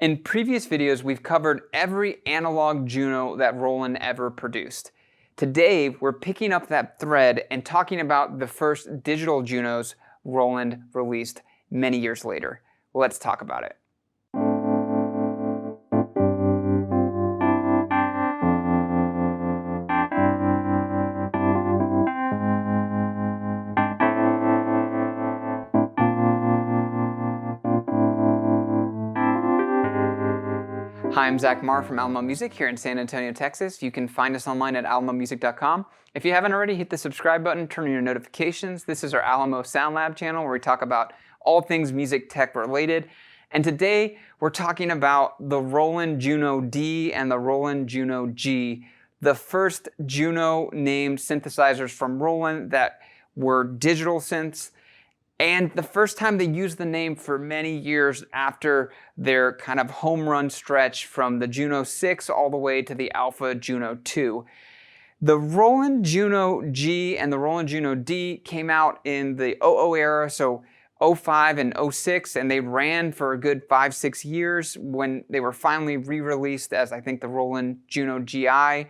In previous videos, we've covered every analog Juno that Roland ever produced. Today, we're picking up that thread and talking about the first digital Junos Roland released many years later. Let's talk about it. Hi, I'm Zach Marr from Alamo Music here in San Antonio, Texas. You can find us online at alamomusic.com. If you haven't already, hit the subscribe button, turn on your notifications. This is our Alamo Sound Lab channel where we talk about all things music tech related. And today we're talking about the Roland Juno-D and the Roland Juno-G, the first Juno named synthesizers from Roland that were digital synths. And the first time they used the name for many years after their kind of home run stretch from the Juno 6 all the way to the Alpha Juno 2. The Roland Juno-G and the Roland Juno-D came out in the 00 era, so 05 and 06, and they ran for a good 5-6 years when they were finally re-released as, I think, the Roland Juno-Gi.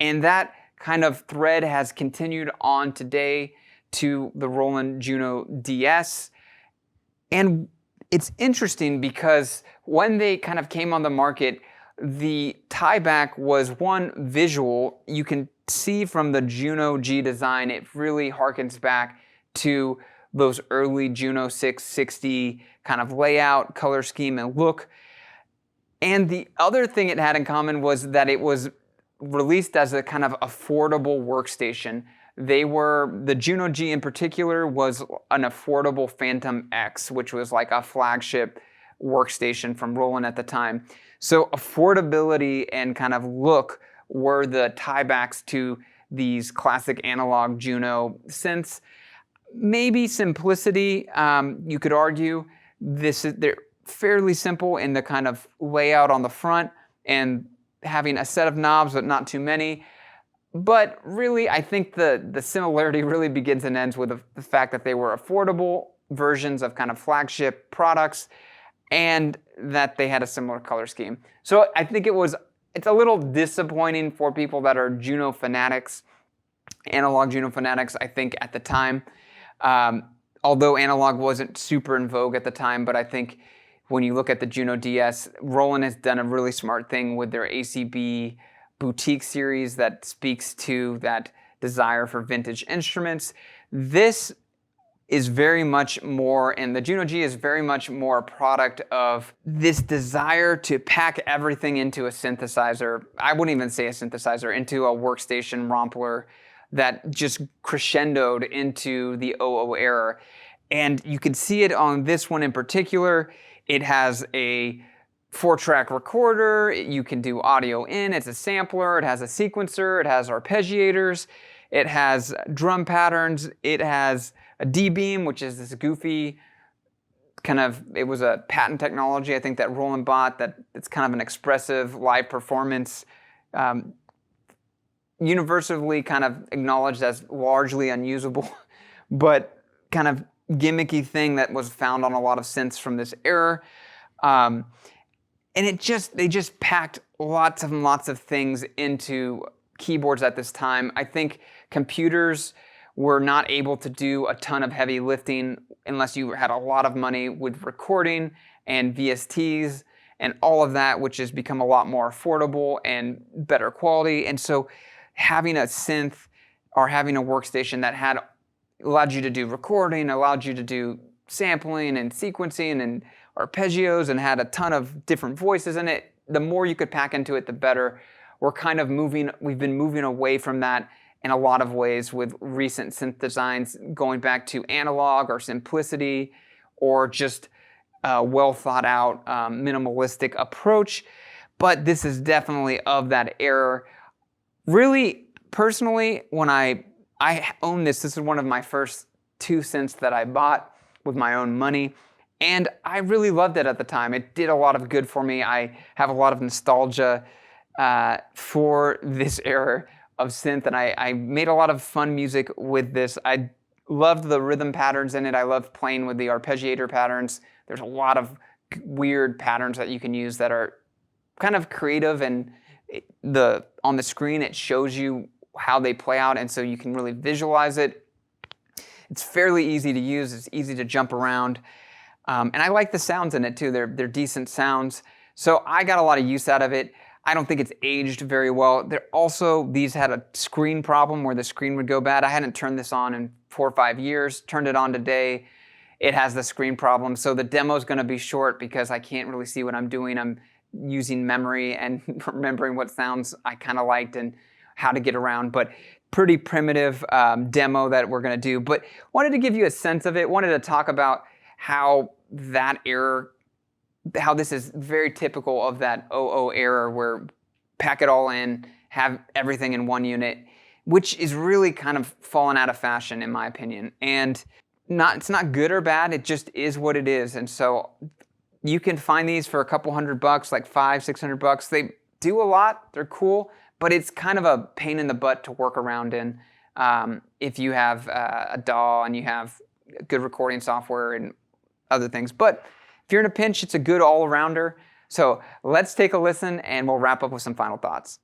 And that kind of thread has continued on today to the Roland Juno-DS. And it's interesting because when they kind of came on the market, the tieback was one visual. You can see from the Juno-G design, it really harkens back to those early Juno 660 kind of layout, color scheme, and look. And the other thing it had in common was that it was released as a kind of affordable workstation. The Juno-G in particular was an affordable Phantom X, which was like a flagship workstation from Roland at the time. So affordability and kind of look were the tiebacks to these classic analog Juno synths. Maybe simplicity, you could argue. They're fairly simple in the kind of layout on the front and having a set of knobs, but not too many. But really, I think the similarity really begins and ends with the fact that they were affordable versions of kind of flagship products and that they had a similar color scheme. So I think it's a little disappointing for people that are Juno fanatics, analog Juno fanatics, I think, at the time. Although analog wasn't super in vogue at the time, but I think when you look at the Juno DS, Roland has done a really smart thing with their ACB boutique series that speaks to that desire for vintage instruments. This is very much more, and the Juno-G is very much more a product of this desire to pack everything into a synthesizer. I wouldn't even say a synthesizer, into a workstation rompler that just crescendoed into the 00 era. And you can see it on this one in particular. It has a 4-track recorder, you can do audio in, it's a sampler, it has a sequencer, it has arpeggiators, it has drum patterns, it has a D-beam, which is this goofy it was a patent technology I think that Roland bought, that it's kind of an expressive live performance, universally kind of acknowledged as largely unusable, but kind of gimmicky thing that was found on a lot of synths from this era. And they just packed lots and lots of things into keyboards at this time. I think computers were not able to do a ton of heavy lifting unless you had a lot of money with recording and VSTs and all of that, which has become a lot more affordable and better quality. And so having a synth or having a workstation that allowed you to do recording, allowed you to do sampling and sequencing and arpeggios and had a ton of different voices in it, the more you could pack into it, the better. We've been moving away from that in a lot of ways with recent synth designs, going back to analog or simplicity or just a well thought out minimalistic approach. But this is definitely of that era. Really, personally, when I own this is one of my first 2 synths that I bought with my own money. And I really loved it at the time. It did a lot of good for me. I have a lot of nostalgia for this era of synth, and I made a lot of fun music with this. I loved the rhythm patterns in it. I loved playing with the arpeggiator patterns. There's a lot of weird patterns that you can use that are kind of creative, and on the screen it shows you how they play out, and so you can really visualize it. It's fairly easy to use. It's easy to jump around. And I like the sounds in it too. They're decent sounds. So I got a lot of use out of it. I don't think it's aged very well. These had a screen problem where the screen would go bad. I hadn't turned this on in 4 or 5 years. Turned it on today. It has the screen problem. So the demo is going to be short because I can't really see what I'm doing. I'm using memory and remembering what sounds I kind of liked and how to get around. But pretty primitive demo that we're going to do. But wanted to give you a sense of it. Wanted to talk about how that error, how this is very typical of that OO error where pack it all in, have everything in one unit, which is really kind of fallen out of fashion in my opinion. And it's not good or bad, it just is what it is. And so you can find these for a couple $100, like $500-600. They do a lot, they're cool, but it's kind of a pain in the butt to work around in if you have a DAW and you have good recording software and other things. But if you're in a pinch, it's a good all-arounder. So let's take a listen and we'll wrap up with some final thoughts.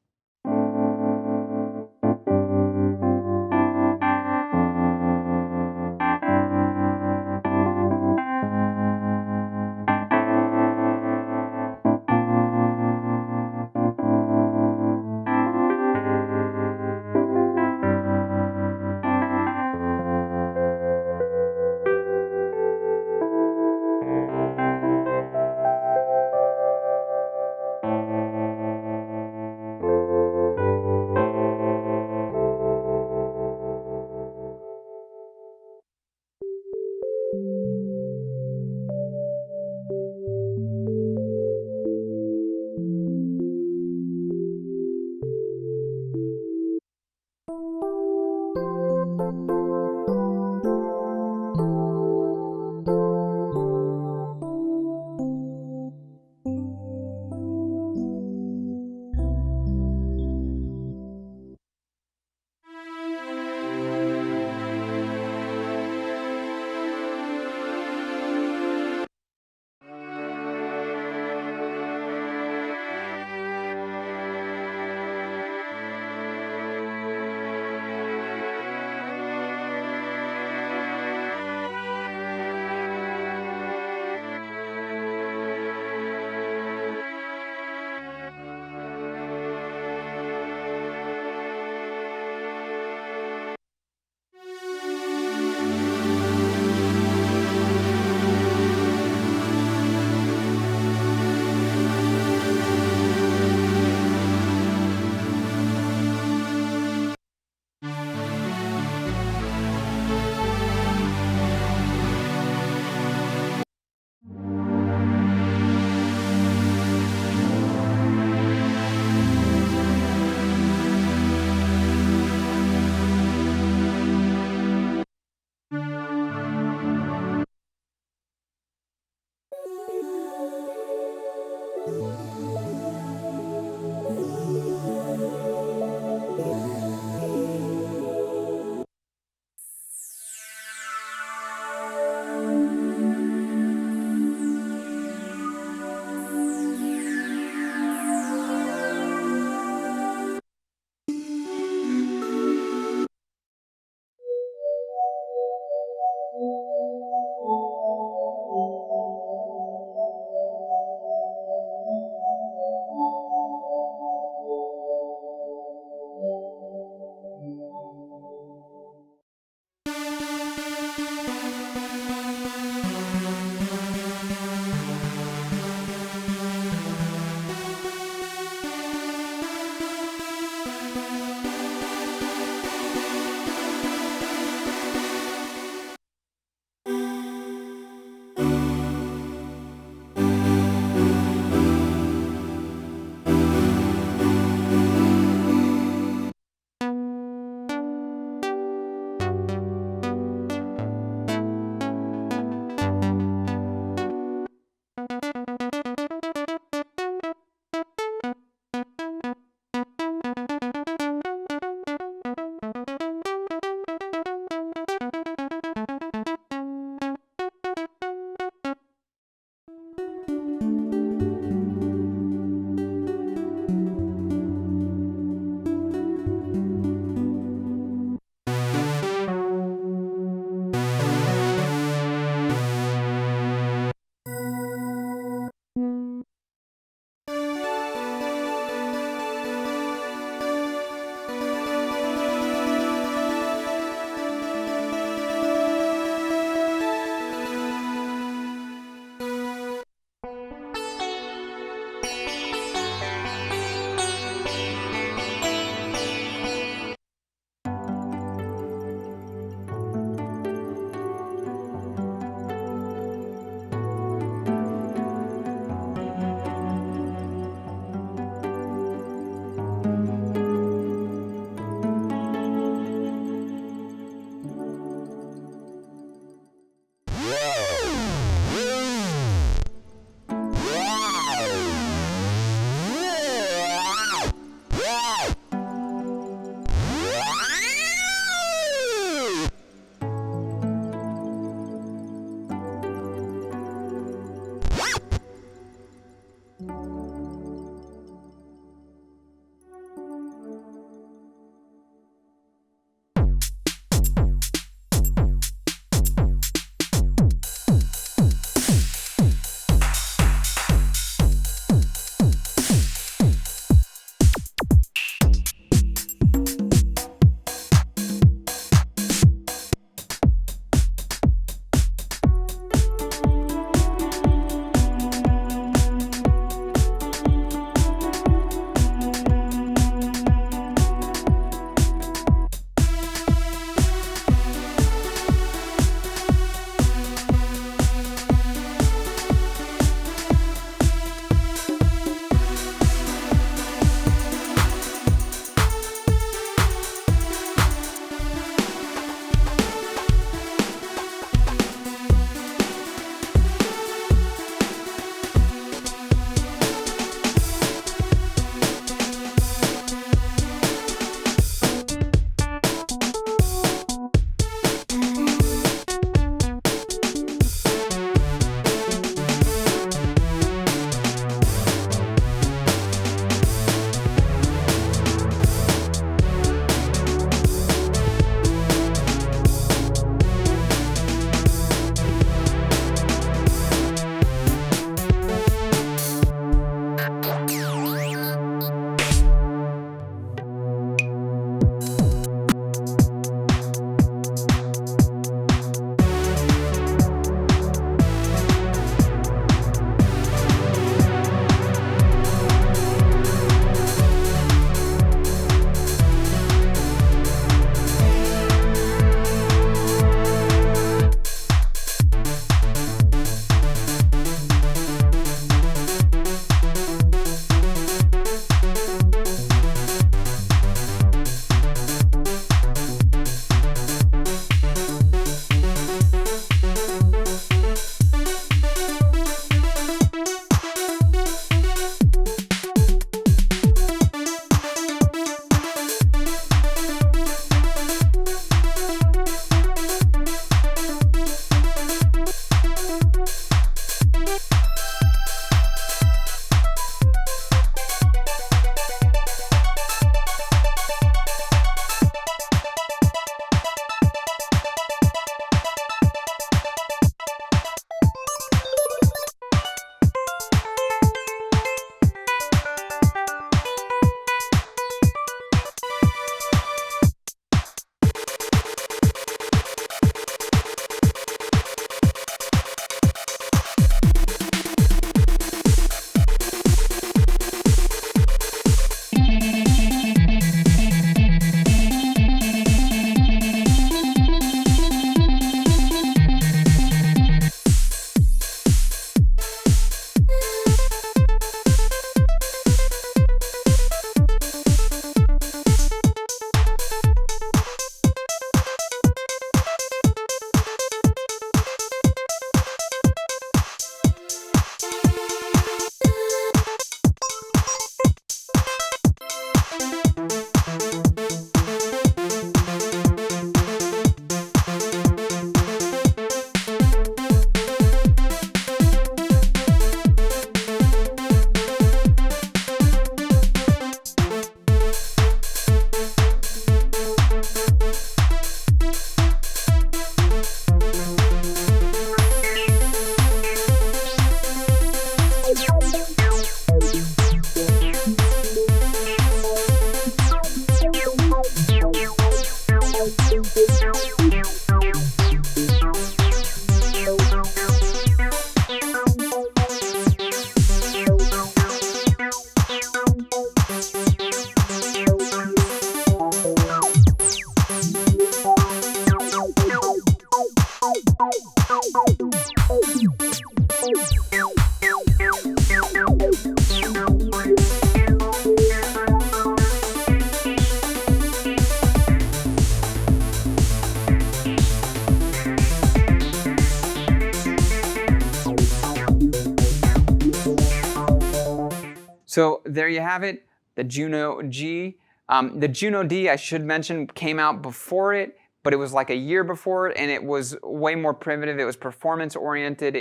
So there you have it, the Juno-G. The Juno-D, I should mention, came out before it, but it was like a year before it, and it was way more primitive. It was performance-oriented.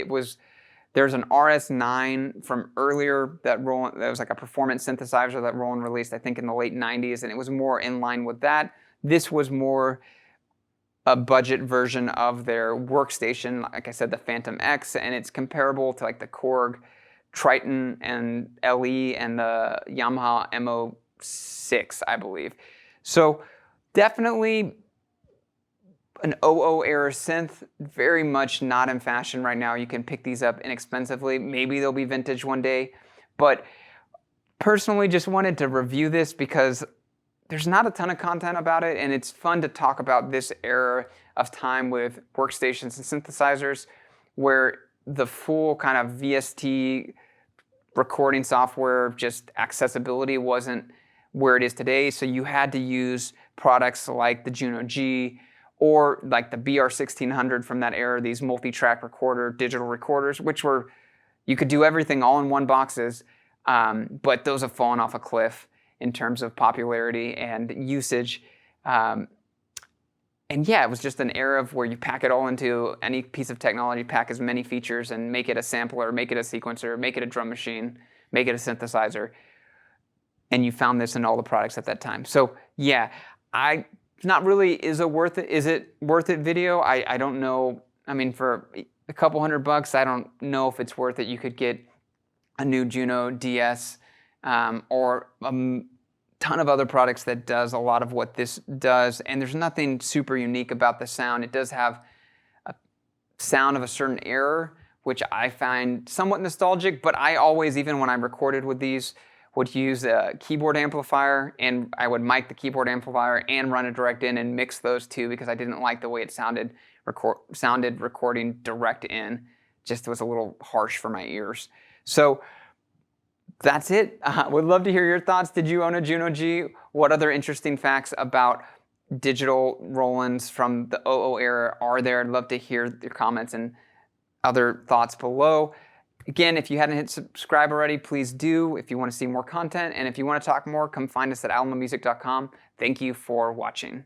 There's an RS9 from earlier that was like a performance synthesizer that Roland released, I think, in the late 90s, and it was more in line with that. This was more a budget version of their workstation, like I said, the Phantom X, and it's comparable to like the Korg Triton and LE and the Yamaha MO6, I believe. So definitely an 00 era synth, very much not in fashion right now. You can pick these up inexpensively. Maybe they'll be vintage one day, but personally just wanted to review this because there's not a ton of content about it, and it's fun to talk about this era of time with workstations and synthesizers where the full kind of VST recording software, just accessibility wasn't where it is today. So you had to use products like the Juno-G or like the BR1600 from that era, these multi-track recorder, digital recorders, which were, you could do everything all in one boxes, but those have fallen off a cliff in terms of popularity and usage. And yeah, it was just an era of where you pack it all into any piece of technology, pack as many features and make it a sampler, make it a sequencer, make it a drum machine, make it a synthesizer. And you found this in all the products at that time. So yeah, not really is it worth it video? I don't know. I mean, for a couple $100, I don't know if it's worth it. You could get a new Juno DS or a ton of other products that does a lot of what this does, and there's nothing super unique about the sound. It does have a sound of a certain era, which I find somewhat nostalgic, but I always, even when I recorded with these, would use a keyboard amplifier, and I would mic the keyboard amplifier and run a direct in and mix those two because I didn't like the way it sounded recording direct in. Just was a little harsh for my ears. So that's it. Would love to hear your thoughts. Did you own a Juno-G? What other interesting facts about digital Rolands from the 00 era are there? I'd love to hear your comments and other thoughts below. Again, if you hadn't hit subscribe already, please do if you want to see more content. And if you want to talk more, come find us at almamusic.com. Thank you for watching.